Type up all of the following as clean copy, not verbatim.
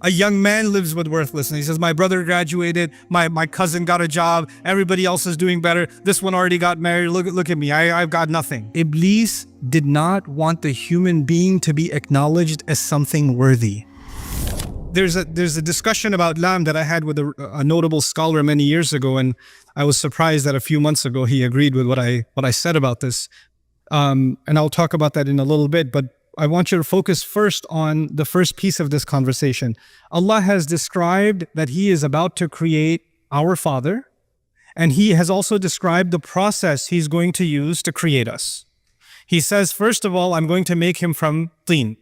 A young man lives with worthlessness. He says, my brother graduated, my cousin got a job, everybody else is doing better, this one already got married, look at me, I've got nothing. Iblis did not want the human being to be acknowledged as something worthy. There's a discussion about Lam that I had with a notable scholar many years ago, and I was surprised that a few months ago he agreed with what I said about this. And I'll talk about that in a little bit, but I want you to focus first on the first piece of this conversation. Allah has described that He is about to create our Father, and He has also described the process He's going to use to create us. He says, first of all, I'm going to make him from teen.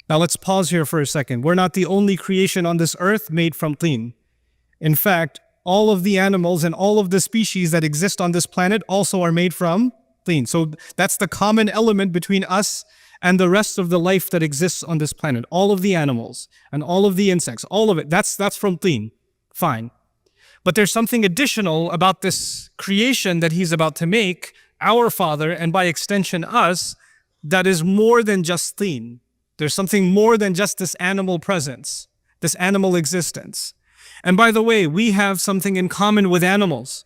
Now let's pause here for a second. We're not the only creation on this earth made from teen. In fact, all of the animals and all of the species that exist on this planet also are made from teen. So that's the common element between us and the rest of the life that exists on this planet. All of the animals and all of the insects, all of it, that's from teen. Fine. But there's something additional about this creation that He's about to make, our Father, and by extension us, that is more than just teen. There's something more than just this animal presence, this animal existence. And by the way, we have something in common with animals.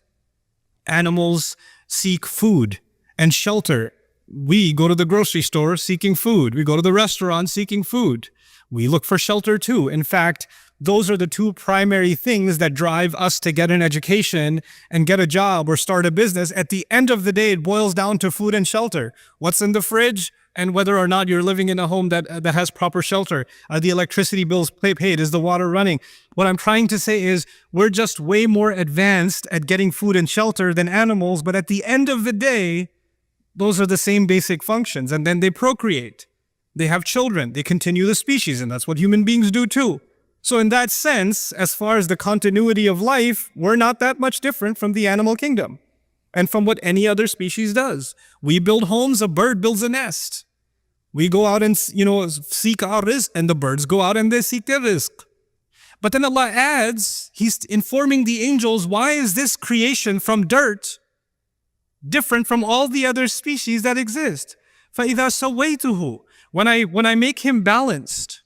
Animals seek food and shelter. We go to the grocery store seeking food. We go to the restaurant seeking food. We look for shelter too. In fact, those are the two primary things that drive us to get an education and get a job or start a business. At the end of the day, it boils down to food and shelter. What's in the fridge and whether or not you're living in a home that has proper shelter. Are the electricity bills paid? Is the water running? What I'm trying to say is we're just way more advanced at getting food and shelter than animals, but at the end of the day, those are the same basic functions, and then they procreate. They have children, they continue the species, and that's what human beings do too. So in that sense, as far as the continuity of life, we're not that much different from the animal kingdom and from what any other species does. We build homes, a bird builds a nest. We go out and, seek our rizq, and the birds go out and they seek their rizq. But then Allah adds, He's informing the angels, why is this creation from dirt different from all the other species that exist? فَإِذَا سَوَّيْتُهُ, when I make him balanced,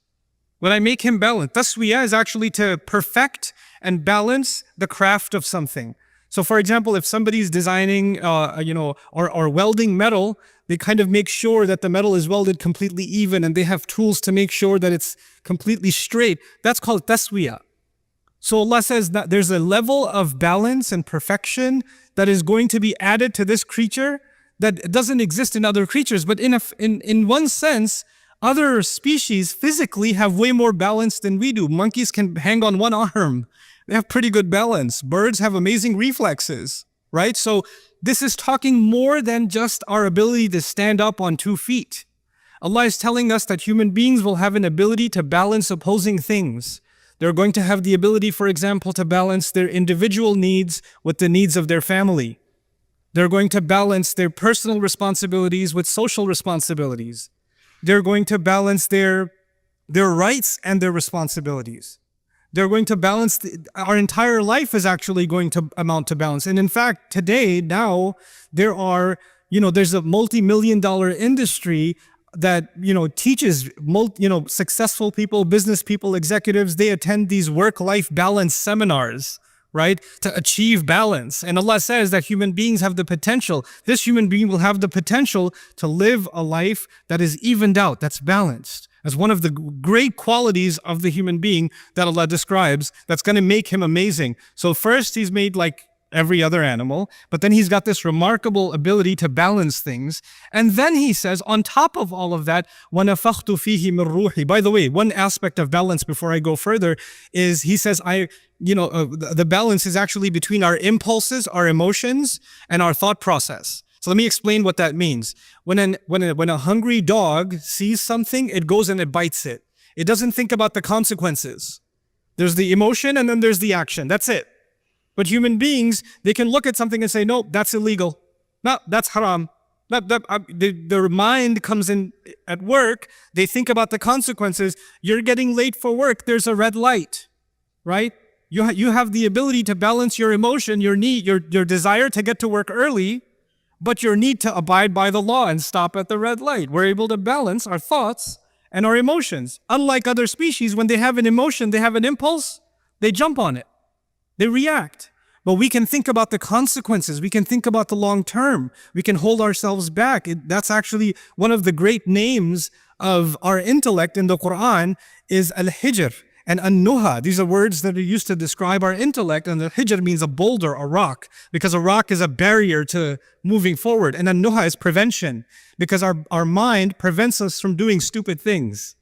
taswiyah is actually to perfect and balance the craft of something. So for example, if somebody's designing, or welding metal, they kind of make sure that the metal is welded completely even, and they have tools to make sure that it's completely straight. That's called taswiyah. So Allah says that there's a level of balance and perfection that is going to be added to this creature that doesn't exist in other creatures. But in one sense, other species physically have way more balance than we do. Monkeys can hang on one arm. They have pretty good balance. Birds have amazing reflexes, right? So this is talking more than just our ability to stand up on 2 feet. Allah is telling us that human beings will have an ability to balance opposing things. They're going to have the ability, for example, to balance their individual needs with the needs of their family. They're going to balance their personal responsibilities with social responsibilities. They're going to balance their rights and their responsibilities. They're going to balance, our entire life is actually going to amount to balance. And in fact, today, now, there's a multi-million-dollar industry that, teaches, successful people, business people, executives, they attend these work-life balance seminars, right, to achieve balance. And Allah says that human beings have the potential, this human being will have the potential to live a life that is evened out, that's balanced. As one of the great qualities of the human being that Allah describes, that's going to make him amazing. So first, he's made like every other animal, but then he's got this remarkable ability to balance things. And then he says, on top of all of that, وَنَفَخْتُ فِيهِ مِنْ رُوحِي. By the way, one aspect of balance before I go further is he says, the balance is actually between our impulses, our emotions, and our thought process. So let me explain what that means. When a hungry dog sees something, it goes and it bites it. It doesn't think about the consequences. There's the emotion and then there's the action. That's it. But human beings, they can look at something and say, no, that's illegal. No, that's haram. Their mind comes in at work. They think about the consequences. You're getting late for work. There's a red light, right? You have the ability to balance your emotion, your need, your desire to get to work early, but your need to abide by the law and stop at the red light. We're able to balance our thoughts and our emotions. Unlike other species, when they have an emotion, they have an impulse, they jump on it. They react. But we can think about the consequences. We can think about the long term. We can hold ourselves back. That's actually one of the great names of our intellect in the Quran is Al-Hijr and An-Nuha. These are words that are used to describe our intellect. And the Hijr means a boulder, a rock, because a rock is a barrier to moving forward. And An-Nuha is prevention, because our mind prevents us from doing stupid things.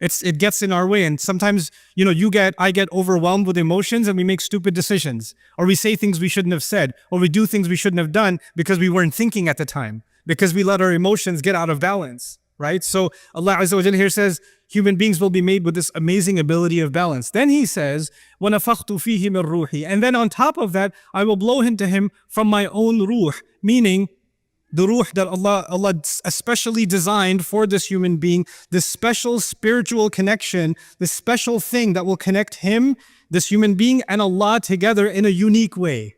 It gets in our way, and sometimes, I get overwhelmed with emotions and we make stupid decisions, or we say things we shouldn't have said, or we do things we shouldn't have done because we weren't thinking at the time, because we let our emotions get out of balance, right? So Allah Azza wa Jalla here says, human beings will be made with this amazing ability of balance. Then He says, وَنَفَخْتُ فِيهِ مِنْ رُوحِي. And then on top of that, I will blow into him from my own ruh, meaning the ruh that Allah especially designed for this human being, this special spiritual connection, this special thing that will connect him, this human being, and Allah together in a unique way,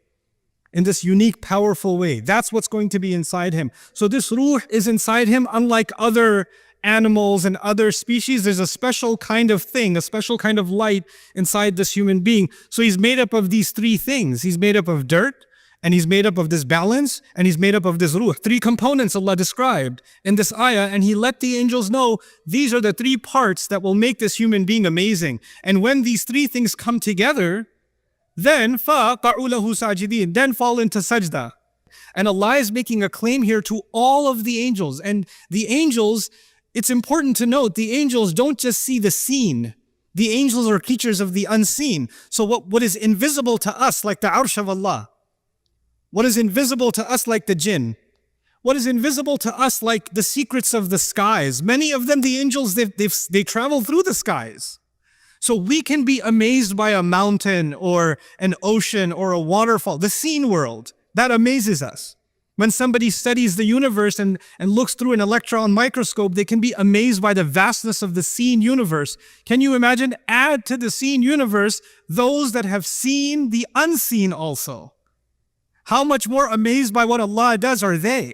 in this unique, powerful way. That's what's going to be inside him. So this ruh is inside him, unlike other animals and other species. There's a special kind of thing, a special kind of light inside this human being. So he's made up of these three things. He's made up of dirt, and he's made up of this balance, and he's made up of this ruh. Three components Allah described in this ayah, and He let the angels know these are the three parts that will make this human being amazing. And when these three things come together, then فَقَعُوا لَهُ سَاجِدِينَ, then fall into sajda. And Allah is making a claim here to all of the angels. And the angels, it's important to note, the angels don't just see the seen. The angels are creatures of the unseen. So what is invisible to us, like the arsh of Allah, what is invisible to us like the jinn, what is invisible to us like the secrets of the skies, many of them, the angels, they travel through the skies. So we can be amazed by a mountain or an ocean or a waterfall, the seen world, that amazes us. When somebody studies the universe and looks through an electron microscope, they can be amazed by the vastness of the seen universe. Can you imagine? Add to the seen universe those that have seen the unseen also. How much more amazed by what Allah does are they?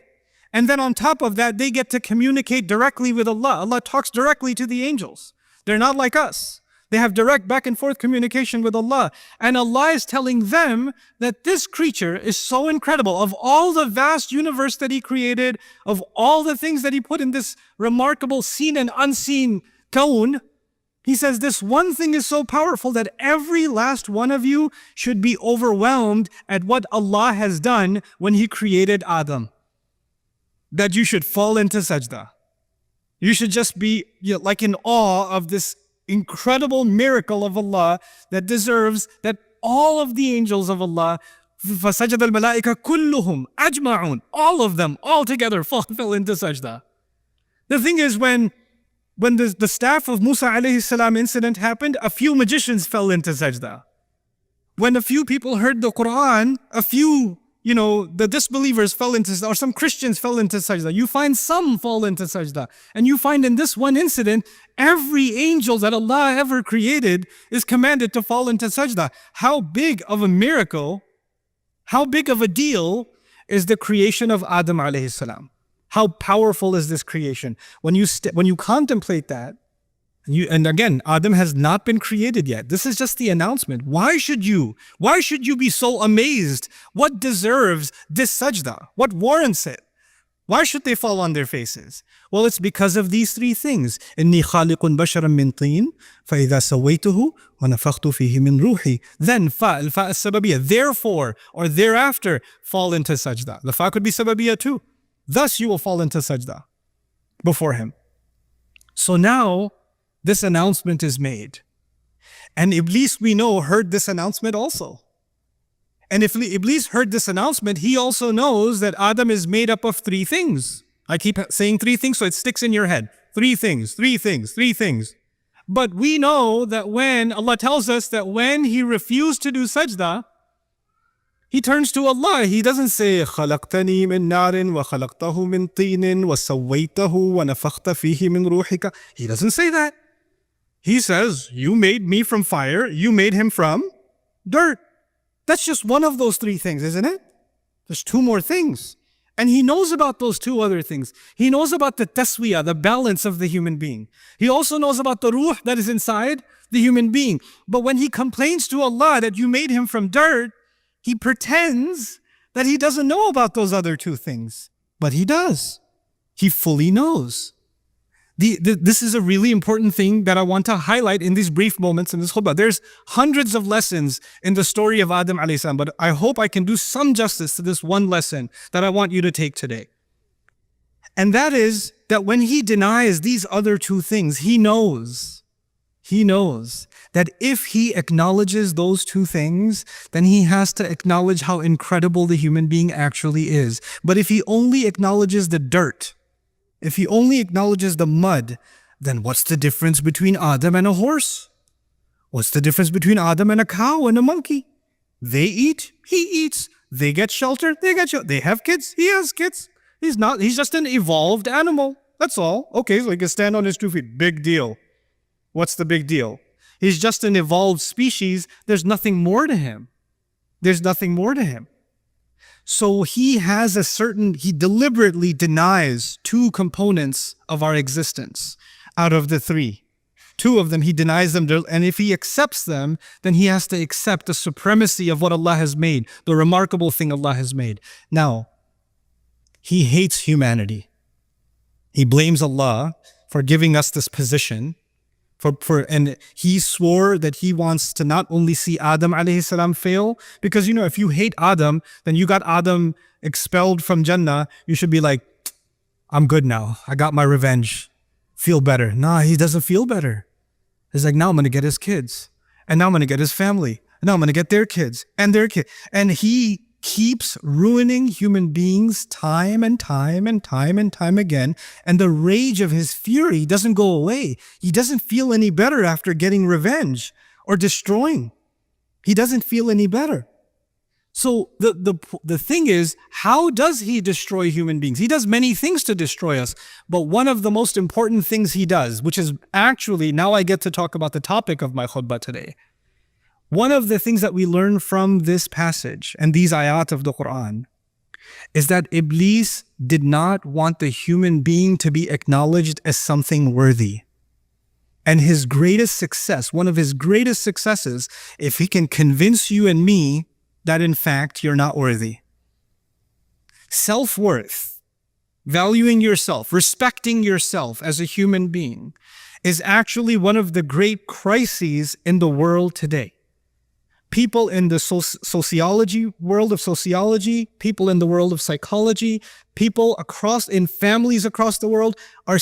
And then on top of that, they get to communicate directly with Allah. Allah talks directly to the angels. They're not like us. They have direct back and forth communication with Allah. And Allah is telling them that this creature is so incredible. Of all the vast universe that He created, of all the things that He put in this remarkable seen and unseen kawn, He says this one thing is so powerful that every last one of you should be overwhelmed at what Allah has done when He created Adam. That you should fall into sajda. You should just be like in awe of this incredible miracle of Allah that deserves that all of the angels of Allah, فَسَجَدَ الْمَلَائِكَةُ كُلُّهُمْ أَجْمَعُونَ, all of them, all together fell into sajda. The thing is, when the staff of Musa alayhi salam incident happened, a few magicians fell into sajda. When a few people heard the Quran, a few, the disbelievers fell into sajda, or some Christians fell into sajda. You find some fall into sajda. And you find in this one incident, every angel that Allah ever created is commanded to fall into sajda. How big of a miracle, how big of a deal is the creation of Adam alayhi salam? How powerful is this creation? When you contemplate that, and again, Adam has not been created yet. This is just the announcement. Why should you be so amazed? What deserves this sajda? What warrants it? Why should they fall on their faces? Well, it's because of these three things. إِنِّي خَالِقٌ بَشَرًا مِّن طِينٍ فَإِذَا سَوَّيْتُهُ وَنَفَخْتُ فِيهِ مِنْ رُوحِي. Then fa السببية, therefore or thereafter fall into sajda. The fa could be sababiyah too. Thus you will fall into sajda before Him. So now this announcement is made. And Iblis, we know, heard this announcement also. And if Iblis heard this announcement, he also knows that Adam is made up of three things. I keep saying three things so it sticks in your head. Three things, three things, three things. But we know that when Allah tells us that when he refused to do sajda, he turns to Allah. He doesn't say, خَلَقْتَنِي مِن نَارٍ وَخَلَقْتَهُ مِن طِينٍ وَسَوَّيْتَهُ وَنَفَخْتَ فِيهِ مِن رُوحِكَ. He doesn't say that. He says, you made me from fire, you made him from dirt. That's just one of those three things, isn't it? There's two more things. And he knows about those two other things. He knows about the taswiyah, the balance of the human being. He also knows about the ruh that is inside the human being. But when he complains to Allah that you made him from dirt, he pretends that he doesn't know about those other two things. But he does. He fully knows. This is a really important thing that I want to highlight in these brief moments in this khutbah. There's hundreds of lessons in the story of Adam alayhi salam, but I hope I can do some justice to this one lesson that I want you to take today. And that is that when he denies these other two things, he knows that if he acknowledges those two things, then he has to acknowledge how incredible the human being actually is. But if he only acknowledges the dirt, if he only acknowledges the mud, then what's the difference between Adam and a horse? What's the difference between Adam and a cow and a monkey? They eat, he eats. They get shelter, they get shelter. They have kids, he has kids. He's just an evolved animal. That's all. Okay, so he can stand on his 2 feet. Big deal. What's the big deal? He's just an evolved species. There's nothing more to him. There's nothing more to him. So he deliberately denies two components of our existence out of the three. Two of them, he denies them, and if he accepts them, then he has to accept the supremacy of what Allah has made, the remarkable thing Allah has made. Now, he hates humanity. He blames Allah for giving us this position, and he swore that he wants to not only see Adam alayhi salam fail, because if you hate Adam, then you got Adam expelled from Jannah, you should be like, I'm good now. I got my revenge. Feel better. Nah, he doesn't feel better. He's like, now I'm going to get his kids. And now I'm going to get his family. And now I'm going to get their kids and their kids. And he keeps ruining human beings time and time and time and time again. And the rage of his fury doesn't go away. He doesn't feel any better after getting revenge or destroying. He doesn't feel any better. So the thing is, how does he destroy human beings? He does many things to destroy us. But one of the most important things he does, which is actually, now I get to talk about the topic of my khutbah today. One of the things that we learn from this passage and these ayat of the Quran is that Iblis did not want the human being to be acknowledged as something worthy. And his greatest success, one of his greatest successes, if he can convince you and me that in fact you're not worthy. Self-worth, valuing yourself, respecting yourself as a human being is actually one of the great crises in the world today. People in the world of sociology, people in the world of psychology, people in families across the world are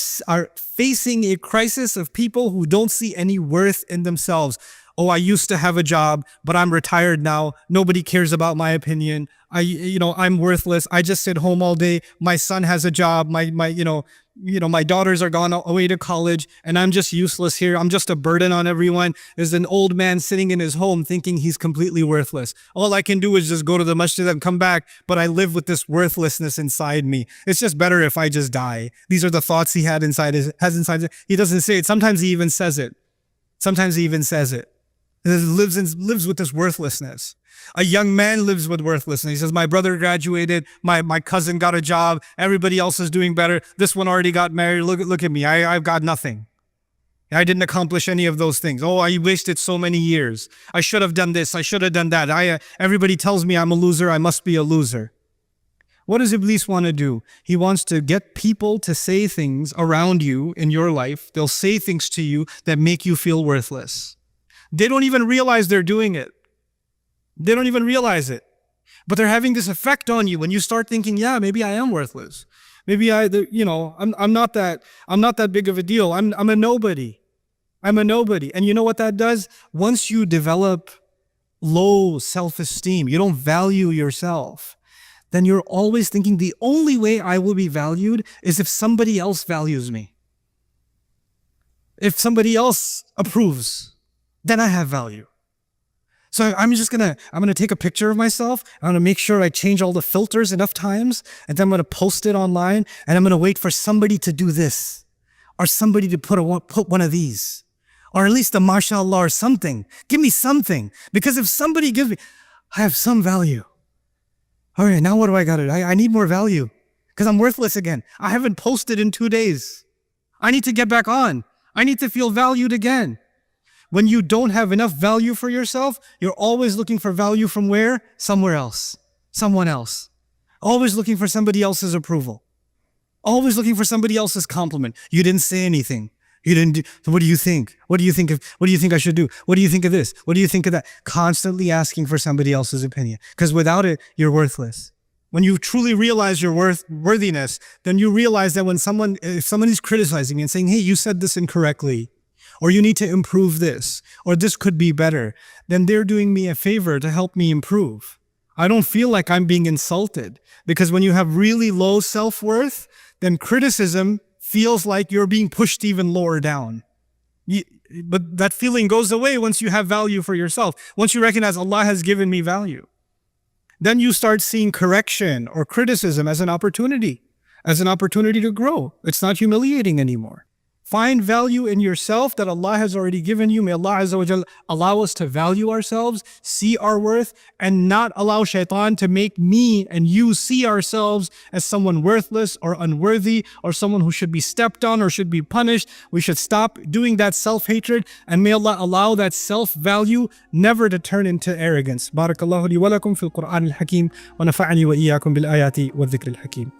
facing a crisis of people who don't see any worth in themselves. Oh, I used to have a job, but I'm retired now. Nobody cares about my opinion. I'm worthless. I just sit home all day. My son has a job. My daughters are gone away to college, and I'm just useless here. I'm just a burden on everyone. There's an old man sitting in his home thinking he's completely worthless. All I can do is just go to the masjid and come back, but I live with this worthlessness inside me. It's just better if I just die. These are the thoughts he has inside. He doesn't say it. Sometimes he even says it. He lives with this worthlessness. A young man lives with worthlessness. He says, my brother graduated, my cousin got a job, everybody else is doing better. This one already got married. Look at me. I've got nothing. I didn't accomplish any of those things. Oh, I wasted so many years. I should have done this. I should have done that. Everybody tells me I'm a loser. I must be a loser. What does Iblis want to do? He wants to get people to say things around you in your life. They'll say things to you that make you feel worthless. They don't even realize they're doing it. They don't even realize it. But they're having this effect on you when you start thinking, yeah, maybe I am worthless. Maybe I'm not that big of a deal. I'm a nobody. I'm a nobody. And you know what that does? Once you develop low self-esteem, you don't value yourself, then you're always thinking the only way I will be valued is if somebody else values me. If somebody else approves, then I have value. So I'm gonna take a picture of myself. I'm gonna make sure I change all the filters enough times, and then I'm gonna post it online, and I'm gonna wait for somebody to do this, or somebody to put one of these, or at least a mashallah or something. Give me something, because if somebody gives me, I have some value. All right, now what do I got? I need more value. because I'm worthless again. I haven't posted in 2 days. I need to get back on. I need to feel valued again. When you don't have enough value for yourself, you're always looking for value from where? Somewhere else. Someone else. Always looking for somebody else's approval. Always looking for somebody else's compliment. You didn't say anything. You didn't do, so what do you think? What do you think I should do? What do you think of this? What do you think of that? Constantly asking for somebody else's opinion. Because without it, you're worthless. When you truly realize your worthiness, then you realize that if someone is criticizing you and saying, hey, you said this incorrectly, or you need to improve this, or this could be better, then they're doing me a favor to help me improve. I don't feel like I'm being insulted, because when you have really low self-worth, then criticism feels like you're being pushed even lower down. But that feeling goes away once you have value for yourself. Once you recognize Allah has given me value. Then you start seeing correction or criticism as an opportunity to grow. It's not humiliating anymore. Find value in yourself that Allah has already given you. May Allah Azza wa Jal allow us to value ourselves, see our worth, and not allow shaitan to make me and you see ourselves as someone worthless or unworthy or someone who should be stepped on or should be punished. We should stop doing that self-hatred, and may Allah allow that self-value never to turn into arrogance. Barakallahu li wa lakum fil Qur'an al-Hakim wa nafa'ani wa iyyakum bil ayati wa dhikr al-Hakim.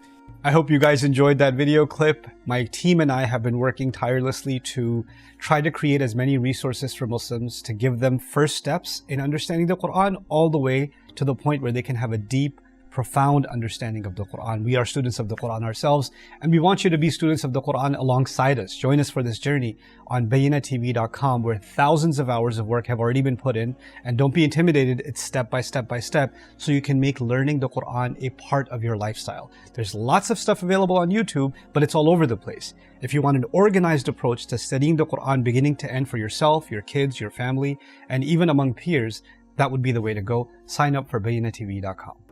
I hope you guys enjoyed that video clip. My team and I have been working tirelessly to try to create as many resources for Muslims to give them first steps in understanding the Quran all the way to the point where they can have a deep, profound understanding of the Quran. We are students of the Quran ourselves, and we want you to be students of the Quran alongside us. Join us for this journey on bayyinatv.com, where thousands of hours of work have already been put in. And don't be intimidated, it's step by step by step, so you can make learning the Quran a part of your lifestyle. There's lots of stuff available on YouTube, but it's all over the place. If you want an organized approach to studying the Quran beginning to end for yourself, your kids, your family, and even among peers, that would be the way to go. Sign up for bayyinatv.com.